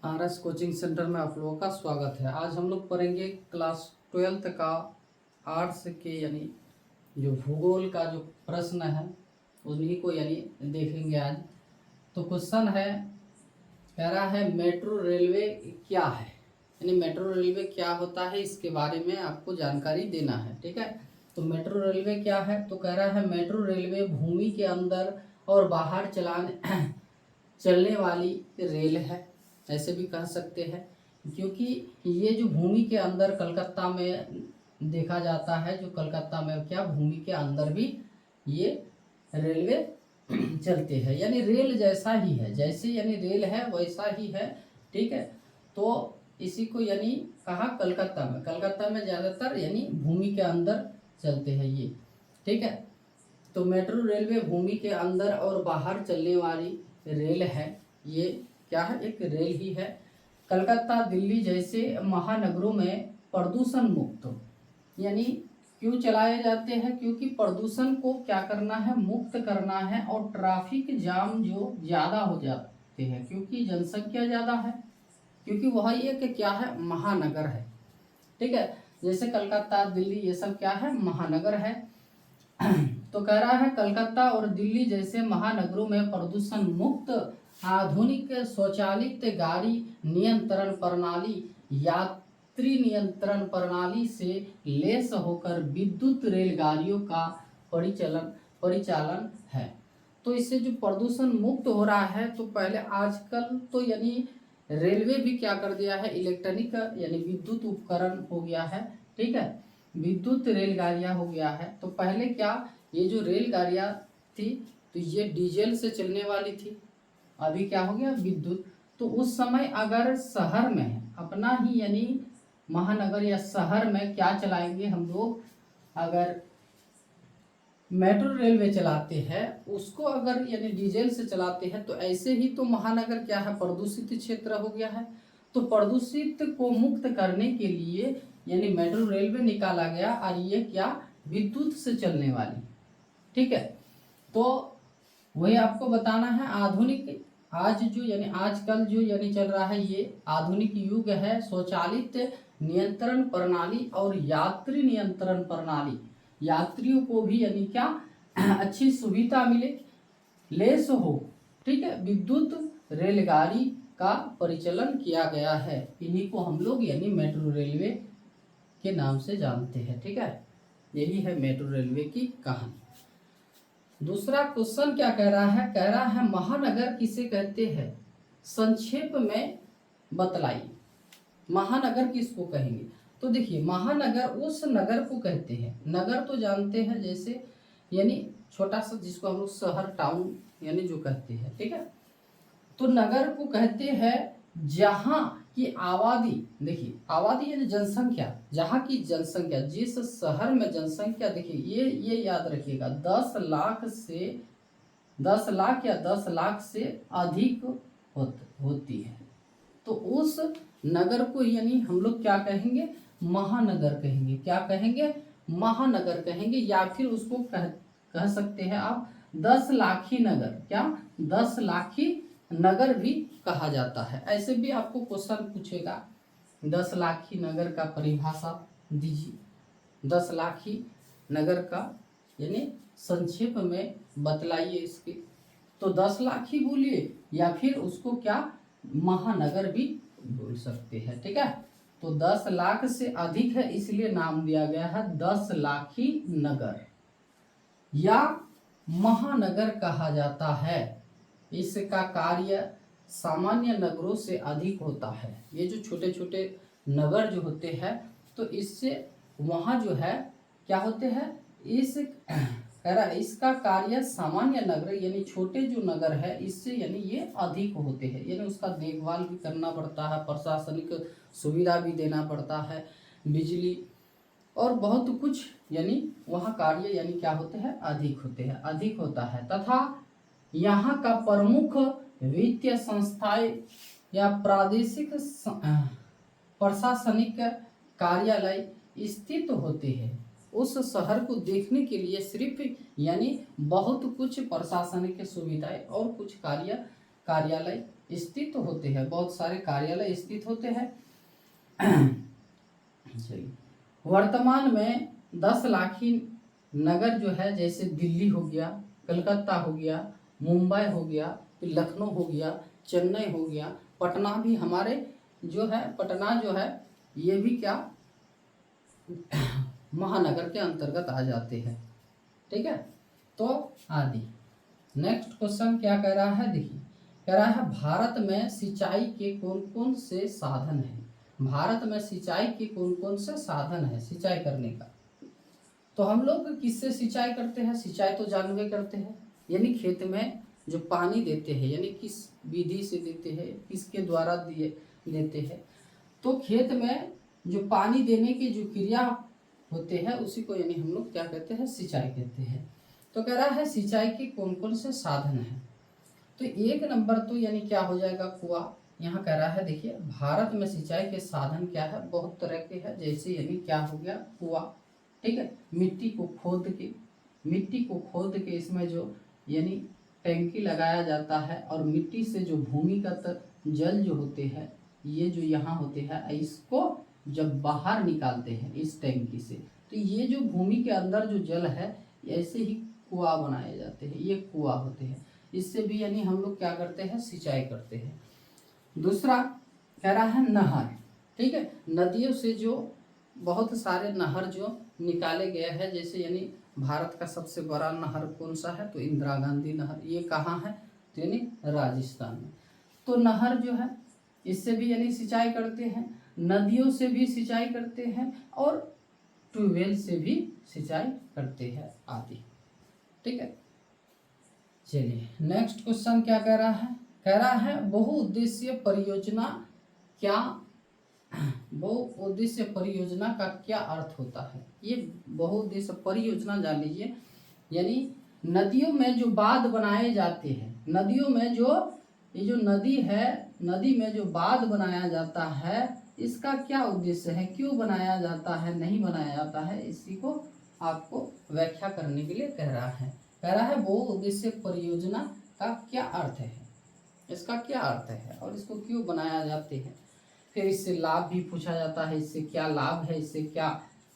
RS coaching centre में आप लोगों का स्वागत है। आज हम लोग पढ़ेंगे क्लास 12th का आर्ट्स के यानी जो भूगोल का जो प्रश्न है उन्हीं को यानी देखेंगे आज। तो क्वेश्चन है, कह रहा है मेट्रो रेलवे क्या है, यानी मेट्रो रेलवे क्या होता है इसके बारे में आपको जानकारी देना है। ठीक है, तो मेट्रो रेलवे क्या है, तो कह रहा है मेट्रो रेलवे भूमि के अंदर और बाहर चलने वाली रेल है, ऐसे भी कह सकते हैं। क्योंकि ये जो भूमि के अंदर कलकत्ता में देखा जाता है, जो कलकत्ता में क्या भूमि के अंदर भी ये रेलवे चलते हैं, यानी रेल जैसा ही है, जैसे यानी रेल है वैसा ही है। ठीक है, तो इसी को यानी कहा कलकत्ता में ज़्यादातर यानी भूमि के अंदर चलते हैं ये। ठीक है, तो मेट्रो रेलवे भूमि के अंदर और बाहर चलने वाली रेल है। ये क्या है, एक रेल ही है। कलकत्ता दिल्ली जैसे महानगरों में प्रदूषण मुक्त यानी क्यों चलाए जाते हैं, क्योंकि प्रदूषण को क्या करना है, मुक्त करना है। और ट्रैफिक जाम जो ज़्यादा हो जाते हैं क्योंकि जनसंख्या ज़्यादा है, क्योंकि वह ये कि क्या है, महानगर है। ठीक है, जैसे कलकत्ता दिल्ली ये सब क्या है, महानगर है। तो कह रहा है कलकत्ता और दिल्ली जैसे महानगरों में प्रदूषण मुक्त आधुनिक स्वचालित गाड़ी नियंत्रण प्रणाली, यात्री नियंत्रण प्रणाली से लैस होकर विद्युत रेलगाड़ियों का परिचालन है। तो इससे जो प्रदूषण मुक्त हो रहा है, तो पहले आजकल तो यानी रेलवे भी क्या कर दिया है, इलेक्ट्रॉनिक यानी विद्युत उपकरण हो गया है। ठीक है, विद्युत रेलगाड़ियां हो गया है। तो पहले क्या, ये जो रेलगाड़ियां थी तो ये डीजल से चलने वाली थी, अभी क्या हो गया, विद्युत। तो उस समय अगर शहर में अपना ही यानी महानगर या शहर में क्या चलाएंगे हम लोग, अगर मेट्रो रेलवे चलाते हैं उसको अगर यानी डीजल से चलाते हैं, तो ऐसे ही तो महानगर क्या है, प्रदूषित क्षेत्र हो गया है। तो प्रदूषित को मुक्त करने के लिए यानी मेट्रो रेलवे निकाला गया, और ये क्या, विद्युत से चलने वाली। ठीक है, तो वही आपको बताना है। आधुनिक आज जो यानी आजकल जो यानी चल रहा है, ये आधुनिक युग है। स्वचालित नियंत्रण प्रणाली और यात्री नियंत्रण प्रणाली, यात्रियों को भी यानी क्या अच्छी सुविधा मिले, लेस हो। ठीक है, विद्युत रेलगाड़ी का परिचालन किया गया है। इन्हीं को हम लोग यानी मेट्रो रेलवे के नाम से जानते हैं। ठीक है, यही है मेट्रो रेलवे की कहानी। दूसरा क्वेश्चन क्या कह रहा है, कह रहा है महानगर किसे कहते हैं, संक्षेप में बतलाइए। महानगर किसको कहेंगे, तो देखिए महानगर उस नगर को कहते हैं। नगर तो जानते हैं जैसे यानी छोटा सा, जिसको हम लोग शहर टाउन यानी जो कहते हैं। ठीक है, तो नगर को कहते हैं जहाँ की आबादी, देखिए आबादी यानी जनसंख्या, जहाँ की जनसंख्या, जिस शहर में जनसंख्या, देखिए ये याद रखिएगा, 10 लाख से 10 लाख या 10 लाख से अधिक होती है, तो उस नगर को यानी हम लोग क्या कहेंगे, महानगर कहेंगे। क्या कहेंगे, महानगर कहेंगे। या फिर उसको कह सकते हैं आप 10 लाखी नगर, क्या 10 लाखी नगर भी कहा जाता है। ऐसे भी आपको क्वेश्चन पूछेगा, 10 लाखी नगर का परिभाषा दीजिए, 10 लाखी नगर का यानी संक्षेप में बतलाइए इसके। तो 10 लाखी बोलिए या फिर उसको क्या महानगर भी बोल सकते हैं। ठीक है, तो 10 लाख से अधिक है इसलिए नाम दिया गया है 10 लाखी नगर या महानगर कहा जाता है। इसका कार्य सामान्य नगरों से अधिक होता है। ये जो छोटे छोटे नगर जो होते हैं, तो इससे वहाँ जो है क्या होते हैं, इस कह रहा है इसका कार्य सामान्य नगर यानी छोटे जो नगर है इससे यानी ये अधिक होते हैं, यानी उसका देखभाल भी करना पड़ता है, प्रशासनिक सुविधा भी देना पड़ता है, बिजली और बहुत कुछ यानी वहाँ कार्य यानी क्या होते हैं, अधिक होते हैं, अधिक होता है। तथा यहाँ का प्रमुख वित्तीय संस्थाएं या प्रादेशिक प्रशासनिक कार्यालय स्थित होते हैं। उस शहर को देखने के लिए सिर्फ यानी बहुत कुछ प्रशासनिक सुविधाएं और कुछ कार्यालय स्थित होते हैं, बहुत सारे कार्यालय स्थित होते हैं। चलिए, वर्तमान में 10 लाखी नगर जो है, जैसे दिल्ली हो गया, कलकत्ता हो गया, मुंबई हो गया, फिर लखनऊ हो गया, चेन्नई हो गया, पटना भी हमारे जो है, पटना जो है ये भी क्या महानगर के अंतर्गत आ जाते हैं। ठीक है, तो आदि। नेक्स्ट क्वेश्चन क्या कह रहा है, देखिए कह रहा है भारत में सिंचाई के कौन कौन से साधन हैं। भारत में सिंचाई के कौन कौन से साधन है सिंचाई करने का। तो हम लोग किससे सिंचाई करते हैं, सिंचाई तो जानवे करते हैं, यानी खेत में जो पानी देते हैं, यानी किस विधि से देते हैं, किसके द्वारा दिए देते हैं। तो खेत में जो पानी देने की जो क्रिया होते हैं उसी को यानी हम लोग क्या कहते हैं, सिंचाई कहते हैं। तो कह रहा है सिंचाई के कौन कौन से साधन हैं। तो एक नंबर तो यानी क्या हो जाएगा, कुआं। यहाँ कह रहा है देखिए भारत में सिंचाई के साधन क्या है, बहुत तरह के हैं। जैसे यानी क्या हो गया, कुआं। ठीक है, मिट्टी को खोद के इसमें जो यानी टैंकी लगाया जाता है, और मिट्टी से जो भूमिगत जल जो होते हैं, ये जो यहाँ होते हैं, इसको जब बाहर निकालते हैं इस टैंकी से, तो ये जो भूमि के अंदर जो जल है, ऐसे ही कुआं बनाए जाते हैं, ये कुआं होते हैं। इससे भी यानी हम लोग क्या करते हैं, सिंचाई करते हैं। दूसरा कह रहा है नहर। ठीक है, नदियों से जो बहुत सारे नहर जो निकाले गए हैं, जैसे यानी भारत का सबसे बड़ा नहर कौन सा है, तो इंदिरा गांधी नहर। ये कहाँ है, तो यानी राजस्थान में। तो नहर जो है इससे भी यानी सिंचाई करते हैं, नदियों से भी सिंचाई करते हैं, और ट्यूबवेल से भी सिंचाई करते हैं आदि। ठीक है, चलिए नेक्स्ट क्वेश्चन क्या कह रहा है, कह रहा है बहुउद्देशीय परियोजना क्या, बहुउद्देशीय परियोजना का क्या अर्थ होता है। ये बहुउद्देशीय परियोजना जान लीजिए, यानी नदियों में जो बांध बनाए जाते हैं, नदियों में जो ये जो नदी है, नदी में जो बांध बनाया जाता है, इसका क्या उद्देश्य है, क्यों बनाया जाता है, नहीं बनाया जाता है, इसी को आपको व्याख्या करने के लिए कह रहा है। कह रहा है बहुउद्देशीय परियोजना का क्या अर्थ है, इसका क्या अर्थ है, और इसको क्यों बनाया जाते हैं। फिर इससे लाभ भी पूछा जाता है, इससे क्या लाभ है, इससे क्या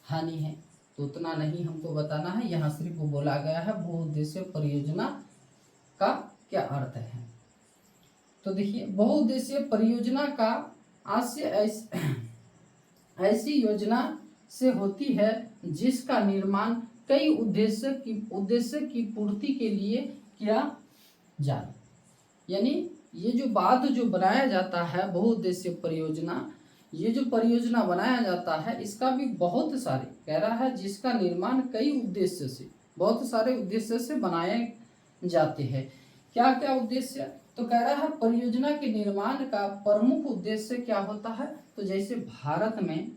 हानि है। तो उतना नहीं हमको बताना है, यहाँ सिर्फ वो बोला गया है बहुउद्देशीय परियोजना का क्या अर्थ है। तो देखिए बहुउद्देशीय परियोजना का आशय ऐसी योजना से होती है जिसका निर्माण कई उद्देश्य की पूर्ति के लिए किया जाए। यानी ये जो बांध जो बनाया जाता है बहुउद्देशीय परियोजना, ये जो परियोजना बनाया जाता है, इसका भी बहुत सारे कह रहा है जिसका निर्माण कई उद्देश्य से, बहुत सारे उद्देश्य से बनाए जाते हैं। क्या क्या उद्देश्य, तो कह रहा है परियोजना के निर्माण का प्रमुख उद्देश्य क्या होता है, तो जैसे भारत में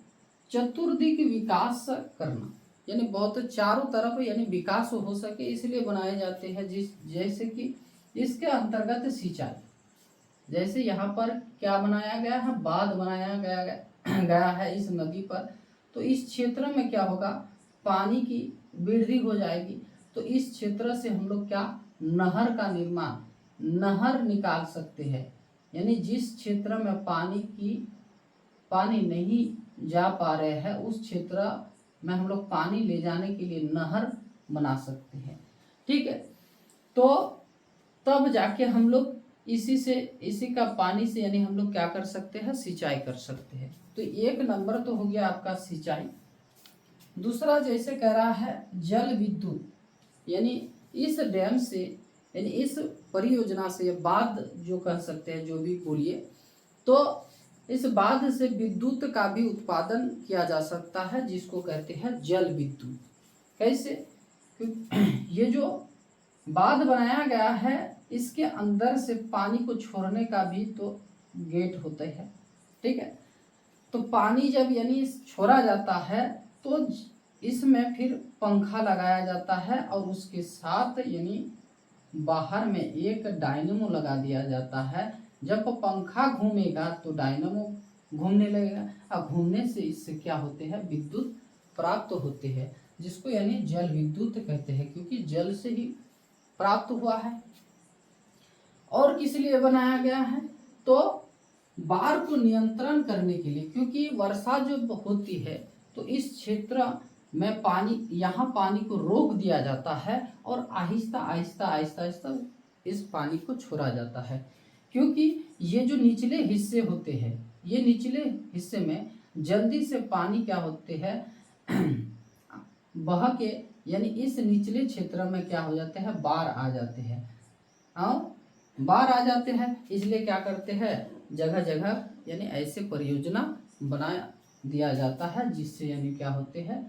चतुर्दिक विकास करना, यानी बहुत चारों तरफ यानी विकास हो सके, इसलिए बनाए जाते हैं। जैसे कि इसके अंतर्गत सिंचाई, जैसे यहाँ पर क्या बनाया गया है, बांध बनाया गया है इस नदी पर, तो इस क्षेत्र में क्या होगा, पानी की वृद्धि हो जाएगी। तो इस क्षेत्र से हम लोग क्या नहर का निर्माण, नहर निकाल सकते हैं। यानी जिस क्षेत्र में पानी नहीं जा पा रहे हैं, उस क्षेत्र में हम लोग पानी ले जाने के लिए नहर बना सकते हैं। ठीक है, तो तब जाके हम लोग इसी का पानी से यानी हम लोग क्या कर सकते हैं, सिंचाई कर सकते हैं। तो एक नंबर तो हो गया आपका सिंचाई। दूसरा जैसे कह रहा है जल विद्युत, यानी इस डैम से यानी इस परियोजना से, बांध जो कह सकते हैं, जो भी बोलिए, तो इस बांध से विद्युत का भी उत्पादन किया जा सकता है, जिसको कहते हैं जल विद्युत। कैसे, क्योंकि ये जो बांध बनाया गया है, इसके अंदर से पानी को छोड़ने का भी तो गेट होता है। ठीक है, तो पानी जब यानी छोड़ा जाता है, तो इसमें फिर पंखा लगाया जाता है, और उसके साथ यानी बाहर में एक डायनेमो लगा दिया जाता है। जब पंखा घूमेगा तो डायनेमो घूमने लगेगा, और घूमने से इससे क्या होते हैं, विद्युत प्राप्त होते हैं, जिसको यानी जल विद्युत कहते हैं, क्योंकि जल से ही प्राप्त हुआ है। और किस लिए बनाया गया है, तो बाढ़ को नियंत्रण करने के लिए, क्योंकि वर्षा जब होती है तो इस क्षेत्र में पानी, यहाँ पानी को रोक दिया जाता है और आहिस्ता आहिस्ता आहिस्ता आहिस्ता इस पानी को छोड़ा जाता है। क्योंकि ये जो निचले हिस्से होते हैं, ये निचले हिस्से में जल्दी से पानी क्या होते हैं बह के, यानी इस निचले क्षेत्र में क्या हो जाते हैं, बाढ़ आ जाते हैं और बाढ़ आ जाते हैं। इसलिए क्या करते हैं, जगह जगह यानी ऐसे परियोजना बना दिया जाता है जिससे यानी क्या होते हैं,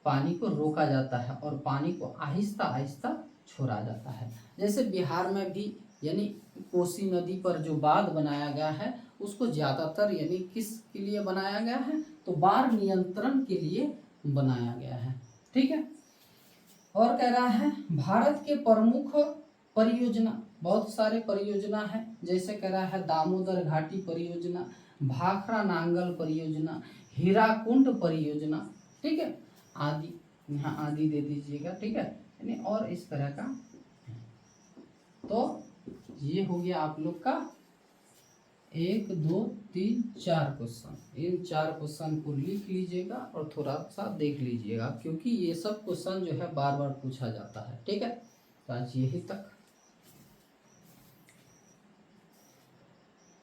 पानी को रोका जाता है और पानी को आहिस्ता आहिस्ता छोड़ा जाता है। जैसे बिहार में भी यानी कोसी नदी पर जो बांध बनाया गया है उसको ज़्यादातर यानी किस के लिए बनाया गया है, तो बाढ़ नियंत्रण के लिए बनाया गया है। ठीक है। और कह रहा है भारत के प्रमुख परियोजना, बहुत सारे परियोजना है, जैसे कह रहा है दामोदर घाटी परियोजना, भाखड़ा नांगल परियोजना, हीराकुंड परियोजना, ठीक है, आदि, यहाँ आदि दे दीजिएगा, ठीक है, यानी और इस तरह का। तो ये हो गया आप लोग का 1 2 3 4 क्वेश्चन। इन 4 क्वेश्चन को लिख लीजिएगा और थोड़ा सा देख लीजिएगा, क्योंकि ये सब क्वेश्चन जो है बार बार पूछा जाता है। ठीक है, तो आज यही तक।